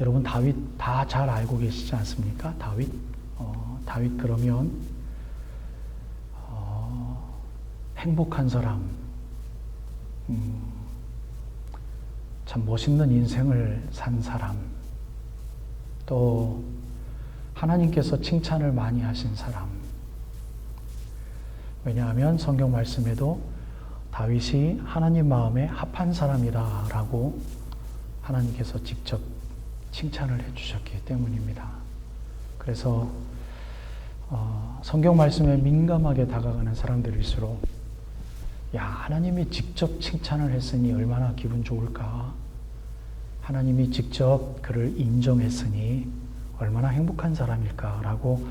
여러분 다윗 다 잘 알고 계시지 않습니까? 다윗 그러면 행복한 사람, 참 멋있는 인생을 산 사람, 또 하나님께서 칭찬을 많이 하신 사람. 왜냐하면 성경 말씀에도 다윗이 하나님 마음에 합한 사람이다라고 하나님께서 직접 칭찬을 해주셨기 때문입니다. 그래서 성경 말씀에 민감하게 다가가는 사람들일수록 하나님이 직접 칭찬을 했으니 얼마나 기분 좋을까? 하나님이 직접 그를 인정했으니 얼마나 행복한 사람일까라고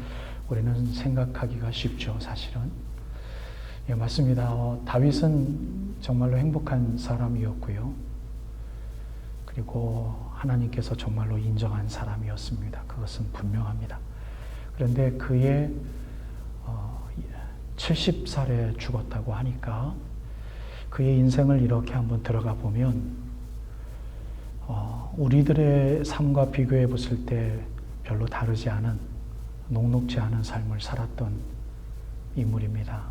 우리는 생각하기가 쉽죠, 사실은. 맞습니다. 다윗은 정말로 행복한 사람이었고요. 그리고 하나님께서 정말로 인정한 사람이었습니다. 그것은 분명합니다. 그런데 그의 70살에 죽었다고 하니까 그의 인생을 이렇게 한번 들어가 보면 우리들의 삶과 비교해 봤을 때 별로 다르지 않은, 녹록지 않은 삶을 살았던 인물입니다.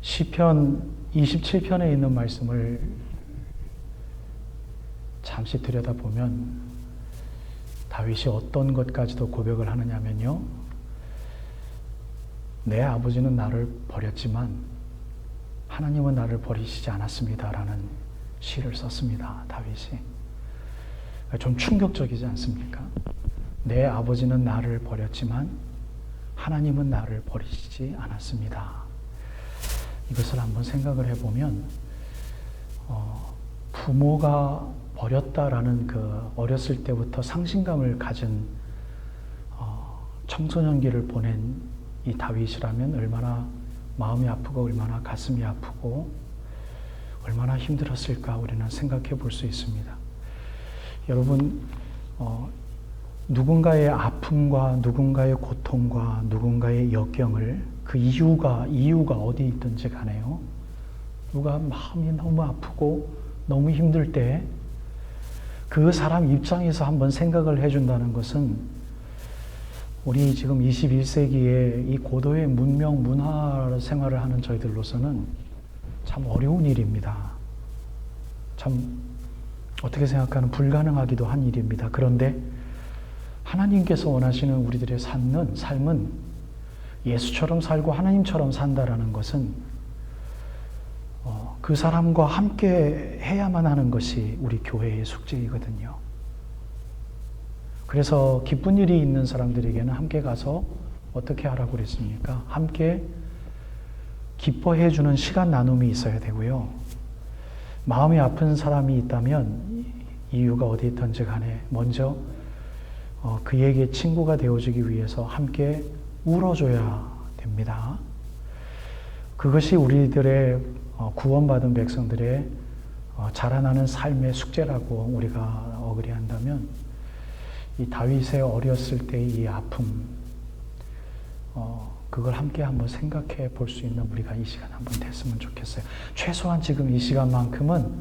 시편 27편에 있는 말씀을 잠시 들여다보면 다윗이 어떤 것까지도 고백을 하느냐면요, 내 아버지는 나를 버렸지만 하나님은 나를 버리시지 않았습니다라는 시를 썼습니다. 다윗이. 좀 충격적이지 않습니까? 내 아버지는 나를 버렸지만 하나님은 나를 버리시지 않았습니다. 이것을 한번 생각을 해보면 부모가 버렸다라는 그 어렸을 때부터 상실감을 가진 청소년기를 보낸 이 다윗이라면 얼마나 마음이 아프고 얼마나 가슴이 아프고 얼마나 힘들었을까 우리는 생각해 볼 수 있습니다. 여러분, 누군가의 아픔과 누군가의 고통과 누군가의 역경을 그 이유가 어디 있든지 간에요, 누가 마음이 너무 아프고 너무 힘들 때 그 사람 입장에서 한번 생각을 해준다는 것은 우리 지금 21세기에 이 고도의 문명 문화 생활을 하는 저희들로서는 참 어려운 일입니다. 참 어떻게 생각하면 불가능하기도 한 일입니다. 그런데 하나님께서 원하시는 우리들의 삶은 예수처럼 살고 하나님처럼 산다라는 것은 그 사람과 함께 해야만 하는 것이 우리 교회의 숙제이거든요. 그래서 기쁜 일이 있는 사람들에게는 함께 가서 어떻게 하라고 그랬습니까? 함께 기뻐해 주는 시간 나눔이 있어야 되고요. 마음이 아픈 사람이 있다면 이유가 어디 있든지 간에 먼저 그에게 친구가 되어주기 위해서 함께 울어줘야 됩니다. 그것이 우리들의 구원받은 백성들의 자라나는 삶의 숙제라고 우리가 어그리한다면 이 다윗의 어렸을 때의 이 아픔, 그걸 함께 한번 생각해 볼 수 있는 우리가 이 시간 한번 됐으면 좋겠어요. 최소한 지금 이 시간만큼은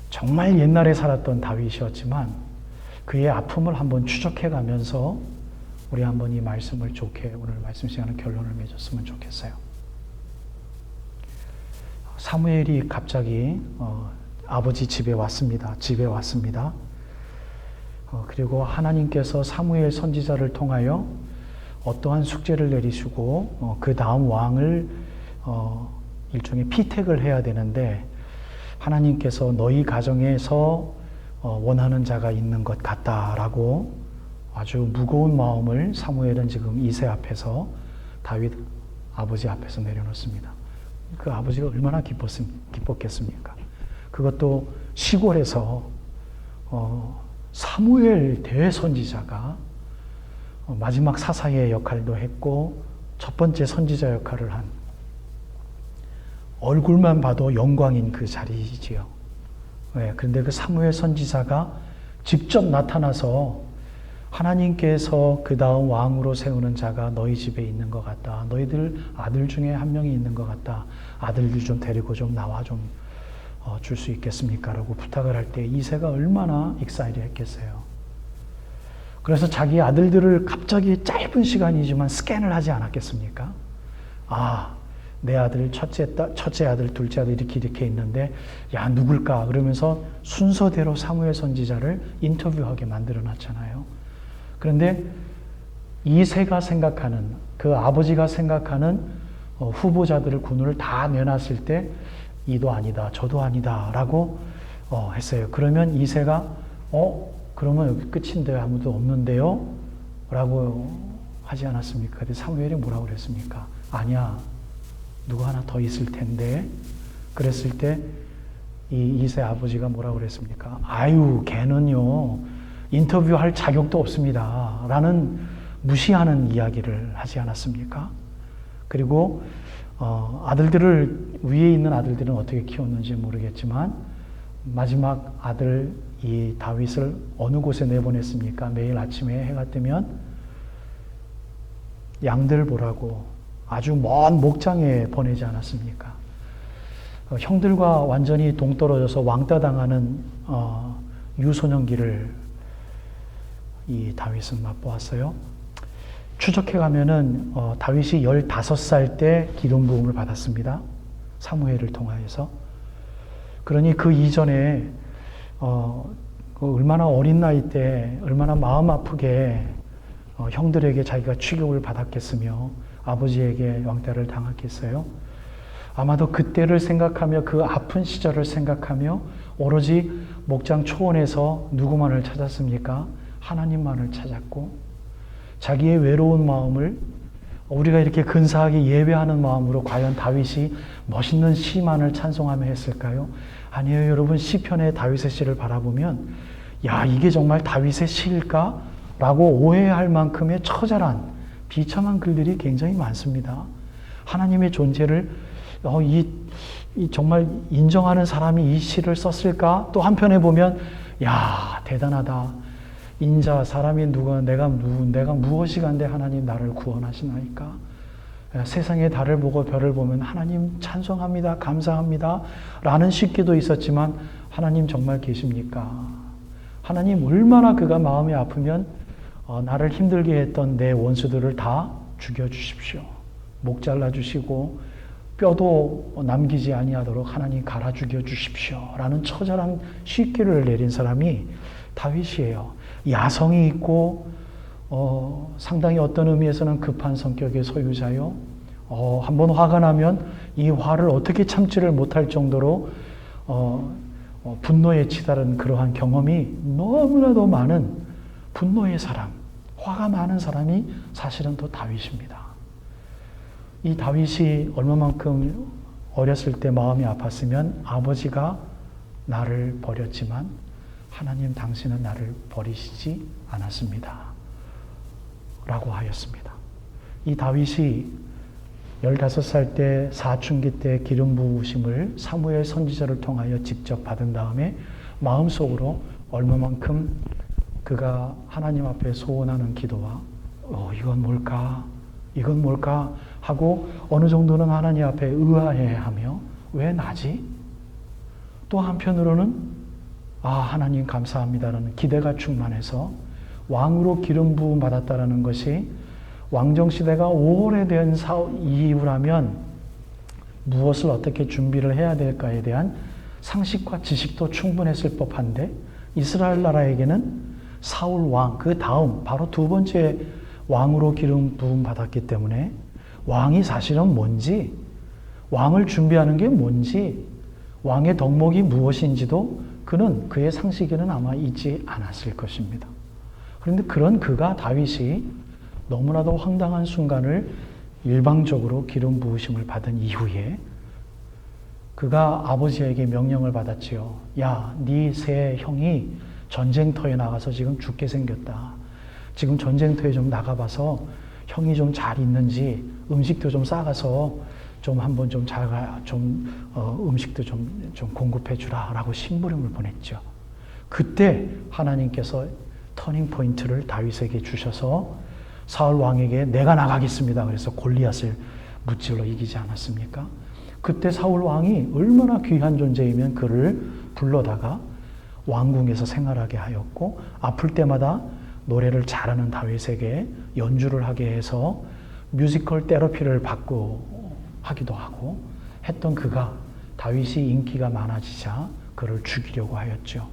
정말 옛날에 살았던 다윗이었지만 그의 아픔을 한번 추적해 가면서 우리 한번 이 말씀을 좋게 오늘 말씀 시간에 결론을 맺었으면 좋겠어요. 사무엘이 갑자기 아버지 집에 왔습니다. 그리고 하나님께서 사무엘 선지자를 통하여 어떠한 숙제를 내리시고 그 다음 왕을 일종의 피택을 해야 되는데 하나님께서 너희 가정에서 원하는 자가 있는 것 같다라고 아주 무거운 마음을 사무엘은 지금 이새 앞에서 다윗 아버지 앞에서 내려놓습니다. 그 아버지가 얼마나 기뻤겠습니까? 그것도 시골에서 사무엘 대선지자가 마지막 사사의 역할도 했고 첫 번째 선지자 역할을 한, 얼굴만 봐도 영광인 그 자리이지요. 그런데 그 사무엘 선지자가 직접 나타나서 하나님께서 그 다음 왕으로 세우는 자가 너희 집에 있는 것 같다. 너희들 아들 중에 한 명이 있는 것 같다. 아들들 좀 데리고 좀 나와 좀 줄 수 있겠습니까? 라고 부탁을 할 때 이새가 얼마나 익사이드 했겠어요. 그래서 자기 아들들을 갑자기 짧은 시간이지만 스캔을 하지 않았겠습니까? 아, 내 아들, 첫째 아들, 둘째 아들 이렇게 있는데 야, 누굴까? 그러면서 순서대로 사무엘 선지자를 인터뷰하게 만들어 놨잖아요. 그런데 이새가 생각하는, 그 아버지가 생각하는 후보자들을 군을 다 내놨을 때 이도 아니다, 저도 아니다 라고 했어요. 그러면 이새가 그러면 여기 끝인데 아무도 없는데요? 라고 하지 않았습니까? 근데 사무엘이 뭐라고 그랬습니까? 아니야, 누구 하나 더 있을 텐데. 그랬을 때 이 이새 아버지가 뭐라고 그랬습니까? 아유, 걔는요 인터뷰할 자격도 없습니다 라는 무시하는 이야기를 하지 않았습니까? 그리고 아들들을, 위에 있는 아들들은 어떻게 키웠는지 모르겠지만 마지막 아들 이 다윗을 어느 곳에 내보냈습니까? 매일 아침에 해가 뜨면 양들 보라고 아주 먼 목장에 보내지 않았습니까? 형들과 완전히 동떨어져서 왕따 당하는 유소년기를 이 다윗은 맛보았어요. 추적해 가면은 다윗이 15살 때 기름 부음을 받았습니다. 사무엘을 통하여서. 그러니 그 이전에 얼마나 어린 나이 때 얼마나 마음 아프게 형들에게 자기가 취급을 받았겠으며 아버지에게 왕따를 당했겠어요. 아마도 그때를 생각하며 그 아픈 시절을 생각하며 오로지 목장 초원에서 누구만을 찾았습니까? 하나님만을 찾았고 자기의 외로운 마음을 우리가 이렇게 근사하게 예배하는 마음으로 과연 다윗이 멋있는 시만을 찬송하며 했을까요? 아니에요. 여러분, 시편의 다윗의 시를 바라보면 야, 이게 정말 다윗의 시일까? 라고 오해할 만큼의 처절한 비참한 글들이 굉장히 많습니다. 하나님의 존재를 정말 인정하는 사람이 이 시를 썼을까? 또 한편에 보면 야, 대단하다. 인자, 사람이 내가 무엇이 간데 하나님 나를 구원하시나이까? 세상의 달을 보고 별을 보면 하나님 찬송합니다, 감사합니다 라는 식기도 있었지만 하나님 정말 계십니까? 하나님 얼마나 그가 마음이 아프면 나를 힘들게 했던 내 원수들을 다 죽여주십시오. 목 잘라주시고 뼈도 남기지 아니하도록 하나님 갈아 죽여주십시오 라는 처절한 식기를 내린 사람이 다윗이에요. 야성이 있고 상당히 어떤 의미에서는 급한 성격의 소유자요. 한번 화가 나면 이 화를 어떻게 참지를 못할 정도로 분노에 치달은 그러한 경험이 너무나도 많은 분노의 사람, 화가 많은 사람이 사실은 또 다윗입니다. 이 다윗이 얼마만큼 어렸을 때 마음이 아팠으면 아버지가 나를 버렸지만 하나님 당신은 나를 버리시지 않았습니다 라고 하였습니다. 이 다윗이 15살 때 사춘기 때 기름 부으심을 사무엘 선지자를 통하여 직접 받은 다음에 마음속으로 얼마만큼 그가 하나님 앞에 소원하는 기도와 이건 뭘까? 이건 뭘까? 하고 어느 정도는 하나님 앞에 의아해하며 왜 나지? 또 한편으로는 하나님 감사합니다라는 기대가 충만해서 왕으로 기름 부음 받았다라는 것이 왕정시대가 오래된 이후라면 무엇을 어떻게 준비를 해야 될까에 대한 상식과 지식도 충분했을 법한데 이스라엘 나라에게는 사울 왕, 그 다음 바로 두 번째 왕으로 기름 부음 받았기 때문에 왕이 사실은 뭔지, 왕을 준비하는 게 뭔지, 왕의 덕목이 무엇인지도 그는 그의 상식에는 아마 있지 않았을 것입니다. 그런데 그런 그가 다윗이 너무나도 황당한 순간을 일방적으로 기름 부으심을 받은 이후에 그가 아버지에게 명령을 받았지요. 야, 네 세 형이 전쟁터에 나가서 지금 죽게 생겼다. 지금 전쟁터에 좀 나가봐서 형이 좀 잘 있는지 음식도 좀 싸가서 좀 한번 음식도 좀 공급해 주라 라고 심부름을 보냈죠. 그때 하나님께서 터닝 포인트를 다윗에게 주셔서 사울 왕에게 내가 나가겠습니다. 그래서 골리앗을 무찔러 이기지 않았습니까? 그때 사울 왕이 얼마나 귀한 존재이면 그를 불러다가 왕궁에서 생활하게 하였고 아플 때마다 노래를 잘하는 다윗에게 연주를 하게 해서 뮤지컬 테라피를 받고 하기도 하고 했던 그가 다윗이 인기가 많아지자 그를 죽이려고 하였죠.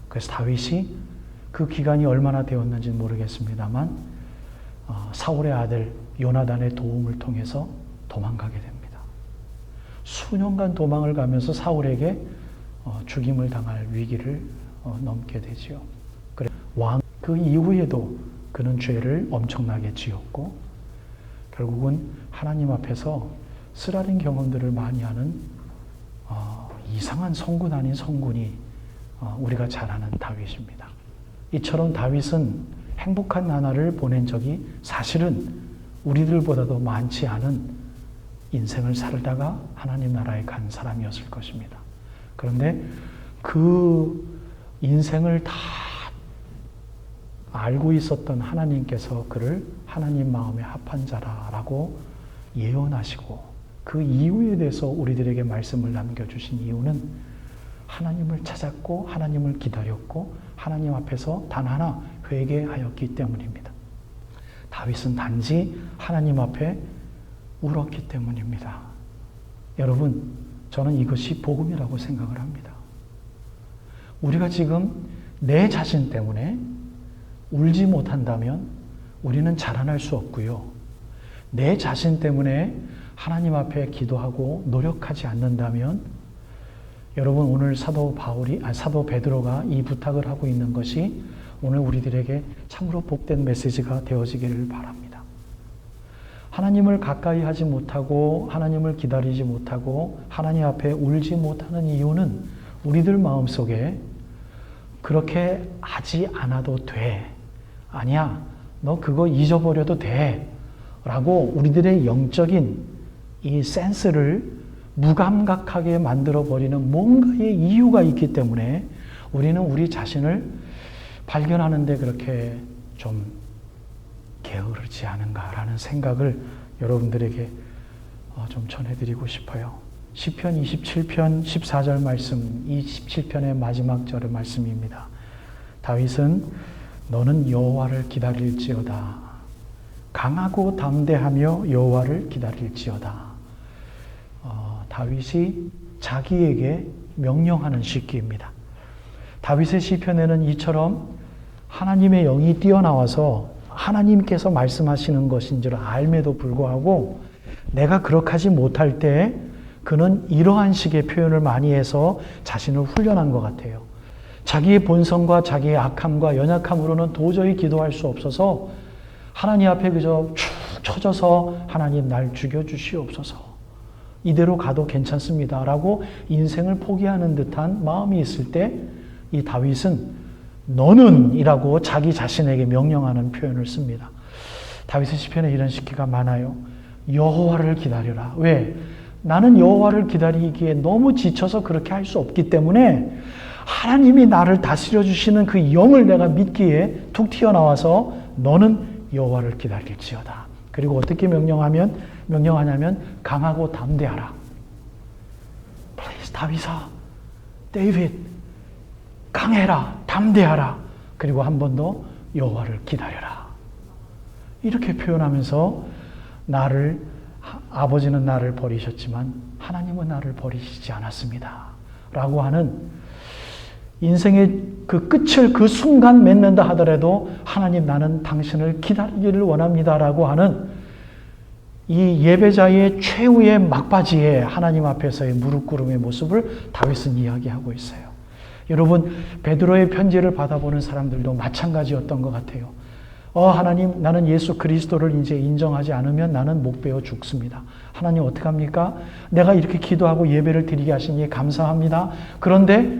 그래서 다윗이 그 기간이 얼마나 되었는지는 모르겠습니다만 사울의 아들 요나단의 도움을 통해서 도망가게 됩니다. 수년간 도망을 가면서 사울에게 죽임을 당할 위기를 넘게 되지요. 왕 그 이후에도 그는 죄를 엄청나게 지었고 결국은 하나님 앞에서 쓰라린 경험들을 많이 하는 이상한 성군 아닌 성군이 우리가 잘 아는 다윗입니다. 이처럼 다윗은 행복한 나날을 보낸 적이 사실은 우리들보다도 많지 않은 인생을 살다가 하나님 나라에 간 사람이었을 것입니다. 그런데 그 인생을 다 알고 있었던 하나님께서 그를 하나님 마음에 합한 자라라고 예언하시고 그 이유에 대해서 우리들에게 말씀을 남겨주신 이유는 하나님을 찾았고 하나님을 기다렸고 하나님 앞에서 단 하나 회개하였기 때문입니다. 다윗은 단지 하나님 앞에 울었기 때문입니다. 여러분, 저는 이것이 복음이라고 생각을 합니다. 우리가 지금 내 자신 때문에 울지 못한다면 우리는 자라날 수 없고요. 내 자신 때문에 하나님 앞에 기도하고 노력하지 않는다면 여러분 오늘 사도 베드로가 이 부탁을 하고 있는 것이 오늘 우리들에게 참으로 복된 메시지가 되어지기를 바랍니다. 하나님을 가까이 하지 못하고 하나님을 기다리지 못하고 하나님 앞에 울지 못하는 이유는 우리들 마음속에 그렇게 하지 않아도 돼. 아니야, 너 그거 잊어버려도 돼. 라고 우리들의 영적인 이 센스를 무감각하게 만들어버리는 뭔가의 이유가 있기 때문에 우리는 우리 자신을 발견하는데 그렇게 좀 게으르지 않은가라는 생각을 여러분들에게 좀 전해드리고 싶어요. 시편 27편 14절 말씀, 이 17편의 마지막 절의 말씀입니다. 다윗은 너는 여호와를 기다릴지어다. 강하고 담대하며 여호와를 기다릴지어다. 다윗이 자기에게 명령하는 시기입니다. 다윗의 시편에는 이처럼 하나님의 영이 뛰어나와서 하나님께서 말씀하시는 것인 줄 알매도 불구하고 내가 그렇게 하지 못할 때 그는 이러한 식의 표현을 많이 해서 자신을 훈련한 것 같아요. 자기의 본성과 자기의 악함과 연약함으로는 도저히 기도할 수 없어서 하나님 앞에 그저 축 처져서 하나님 날 죽여주시옵소서. 이대로 가도 괜찮습니다. 라고 인생을 포기하는 듯한 마음이 있을 때 이 다윗은 너는 이라고 자기 자신에게 명령하는 표현을 씁니다. 다윗의 시편에 이런 시기가 많아요. 여호와를 기다려라. 왜? 나는 여호와를 기다리기에 너무 지쳐서 그렇게 할 수 없기 때문에 하나님이 나를 다스려 주시는 그 영을 내가 믿기에 툭 튀어나와서 너는 여호와를 기다릴지어다. 그리고 어떻게 명령하냐면 강하고 담대하라. Please, 다윗아, 데이빗, 강해라, 담대하라. 그리고 한 번 더 여호와를 기다려라. 이렇게 표현하면서 아버지는 나를 버리셨지만 하나님은 나를 버리시지 않았습니다. 라고 하는 인생의 그 끝을 그 순간 맺는다 하더라도 하나님 나는 당신을 기다리기를 원합니다. 라고 하는 이 예배자의 최후의 막바지에 하나님 앞에서의 무릎 꿇음의 모습을 다윗은 이야기하고 있어요. 여러분, 베드로의 편지를 받아보는 사람들도 마찬가지였던 것 같아요. 하나님, 나는 예수 그리스도를 이제 인정하지 않으면 나는 목 베어 죽습니다. 하나님 어떡합니까? 내가 이렇게 기도하고 예배를 드리게 하시니 감사합니다. 그런데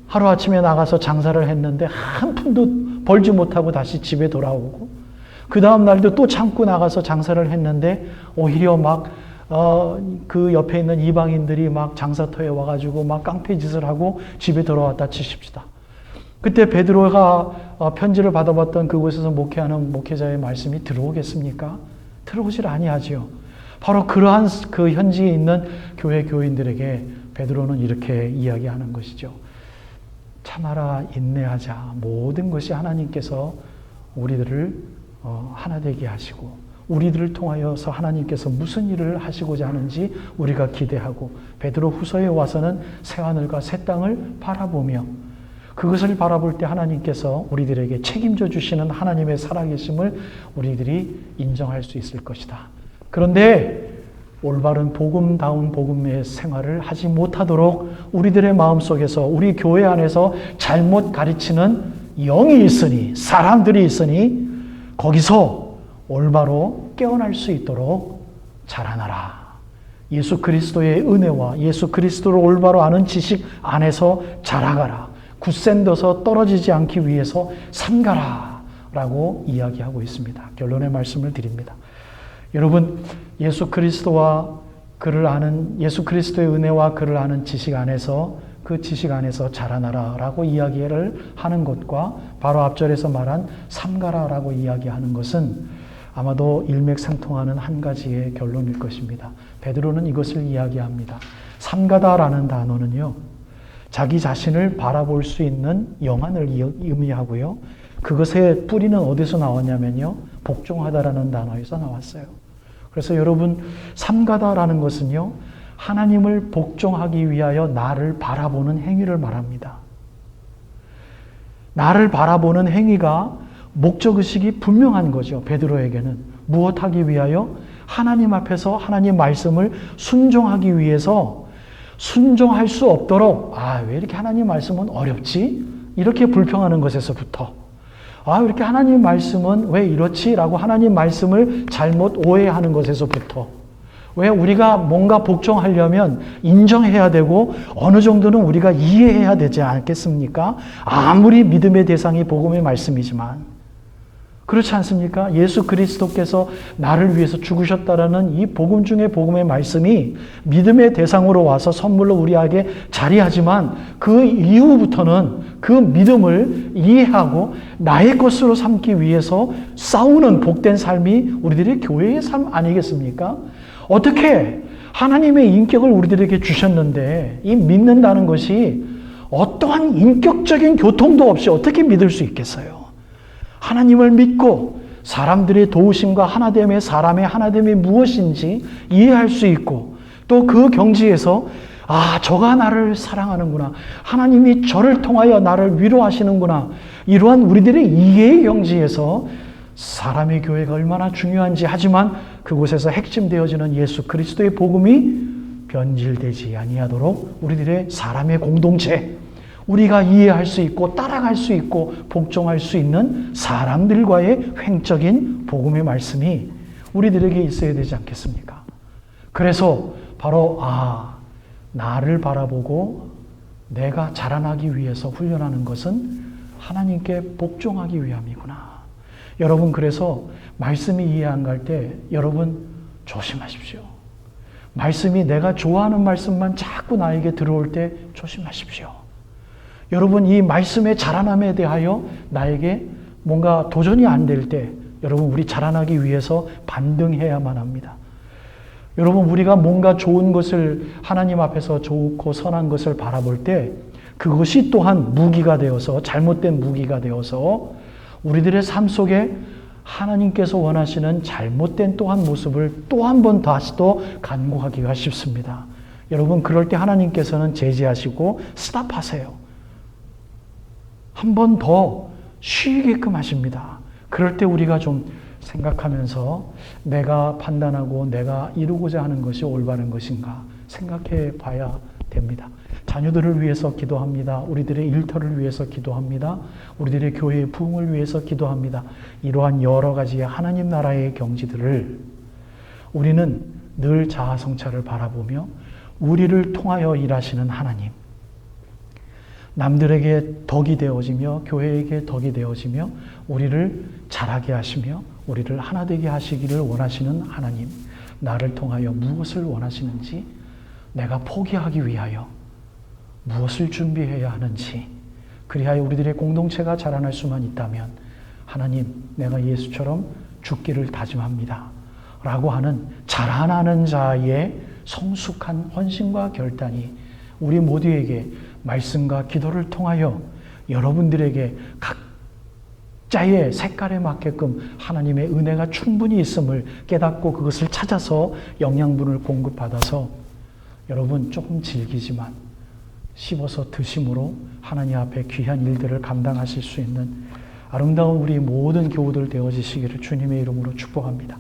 하루아침에 나가서 장사를 했는데 한 푼도 벌지 못하고 다시 집에 돌아오고 그 다음 날도 또 참고 나가서 장사를 했는데 오히려 그 옆에 있는 이방인들이 막 장사터에 와가지고 막 깡패짓을 하고 집에 돌아왔다 치십시다. 그때 베드로가 편지를 받아봤던 그곳에서 목회하는 목회자의 말씀이 들어오겠습니까? 들어오질 아니하지요. 바로 그러한 그 현지에 있는 교회 교인들에게 베드로는 이렇게 이야기하는 것이죠. 참아라, 인내하자. 모든 것이 하나님께서 우리들을 하나 되게 하시고 우리들을 통하여서 하나님께서 무슨 일을 하시고자 하는지 우리가 기대하고 베드로 후서에 와서는 새하늘과 새 땅을 바라보며 그것을 바라볼 때 하나님께서 우리들에게 책임져 주시는 하나님의 살아계심을 우리들이 인정할 수 있을 것이다. 그런데 올바른 복음다운 복음의 생활을 하지 못하도록 우리들의 마음속에서 우리 교회 안에서 잘못 가르치는 영이 있으니 사람들이 있으니 거기서 올바로 깨어날 수 있도록 자라나라. 예수 그리스도의 은혜와 예수 그리스도를 올바로 아는 지식 안에서 자라가라. 굳센 데서 떨어지지 않기 위해서 삼가라 라고 이야기하고 있습니다. 결론의 말씀을 드립니다. 여러분, 예수 그리스도와 그를 아는 예수 그리스도의 은혜와 그를 아는 지식 안에서 그 지식 안에서 자라나라 라고 이야기를 하는 것과 바로 앞절에서 말한 삼가라 라고 이야기하는 것은 아마도 일맥상통하는 한 가지의 결론일 것입니다. 베드로는 이것을 이야기합니다. 삼가다라는 단어는요, 자기 자신을 바라볼 수 있는 영안을 의미하고요. 그것의 뿌리는 어디서 나왔냐면요, 복종하다라는 단어에서 나왔어요. 그래서 여러분, 삼가다라는 것은요, 하나님을 복종하기 위하여 나를 바라보는 행위를 말합니다. 나를 바라보는 행위가 목적의식이 분명한 거죠. 베드로에게는 무엇하기 위하여? 하나님 앞에서 하나님 말씀을 순종하기 위해서 순종할 수 없도록 왜 이렇게 하나님 말씀은 어렵지? 이렇게 불평하는 것에서부터 왜 이렇게 하나님 말씀은 왜 이렇지? 라고 하나님 말씀을 잘못 오해하는 것에서부터 왜 우리가 뭔가 복종하려면 인정해야 되고 어느 정도는 우리가 이해해야 되지 않겠습니까? 아무리 믿음의 대상이 복음의 말씀이지만 그렇지 않습니까? 예수 그리스도께서 나를 위해서 죽으셨다라는 이 복음 중에 복음의 말씀이 믿음의 대상으로 와서 선물로 우리에게 자리하지만 그 이후부터는 그 믿음을 이해하고 나의 것으로 삼기 위해서 싸우는 복된 삶이 우리들의 교회의 삶 아니겠습니까? 어떻게 하나님의 인격을 우리들에게 주셨는데 이 믿는다는 것이 어떠한 인격적인 교통도 없이 어떻게 믿을 수 있겠어요? 하나님을 믿고 사람들의 도우심과 하나됨의 사람의 하나됨이 무엇인지 이해할 수 있고 또 그 경지에서 저가 나를 사랑하는구나. 하나님이 저를 통하여 나를 위로하시는구나. 이러한 우리들의 이해의 경지에서 사람의 교회가 얼마나 중요한지 하지만 그곳에서 핵심되어지는 예수 그리스도의 복음이 변질되지 아니하도록 우리들의 사람의 공동체 우리가 이해할 수 있고 따라갈 수 있고 복종할 수 있는 사람들과의 횡적인 복음의 말씀이 우리들에게 있어야 되지 않겠습니까? 그래서 바로 나를 바라보고 내가 자라나기 위해서 훈련하는 것은 하나님께 복종하기 위함이구나. 여러분, 그래서 말씀이 이해 안 갈 때 여러분 조심하십시오. 말씀이 내가 좋아하는 말씀만 자꾸 나에게 들어올 때 조심하십시오. 여러분, 이 말씀의 자라남에 대하여 나에게 뭔가 도전이 안 될 때 여러분, 우리 자라나기 위해서 반등해야만 합니다. 여러분, 우리가 뭔가 좋은 것을 하나님 앞에서 좋고 선한 것을 바라볼 때 그것이 또한 무기가 되어서 잘못된 무기가 되어서 우리들의 삶 속에 하나님께서 원하시는 잘못된 또한 모습을 또 한 번 다시 또 간구하기가 쉽습니다. 여러분, 그럴 때 하나님께서는 제지하시고 스탑하세요. 한 번 더 쉬게끔 하십니다. 그럴 때 우리가 좀 생각하면서 내가 판단하고 내가 이루고자 하는 것이 올바른 것인가 생각해 봐야 됩니다. 자녀들을 위해서 기도합니다. 우리들의 일터를 위해서 기도합니다. 우리들의 교회의 부흥을 위해서 기도합니다. 이러한 여러 가지의 하나님 나라의 경지들을 우리는 늘 자아성찰을 바라보며 우리를 통하여 일하시는 하나님, 남들에게 덕이 되어지며 교회에게 덕이 되어지며 우리를 자라게 하시며 우리를 하나 되게 하시기를 원하시는 하나님, 나를 통하여 무엇을 원하시는지, 내가 포기하기 위하여 무엇을 준비해야 하는지, 그리하여 우리들의 공동체가 자라날 수만 있다면 하나님, 내가 예수처럼 죽기를 다짐합니다 라고 하는 자라나는 자의 성숙한 헌신과 결단이 우리 모두에게 말씀과 기도를 통하여 여러분들에게 각자의 색깔에 맞게끔 하나님의 은혜가 충분히 있음을 깨닫고 그것을 찾아서 영양분을 공급받아서 여러분 조금 질기지만 씹어서 드심으로 하나님 앞에 귀한 일들을 감당하실 수 있는 아름다운 우리 모든 교우들 되어지시기를 주님의 이름으로 축복합니다.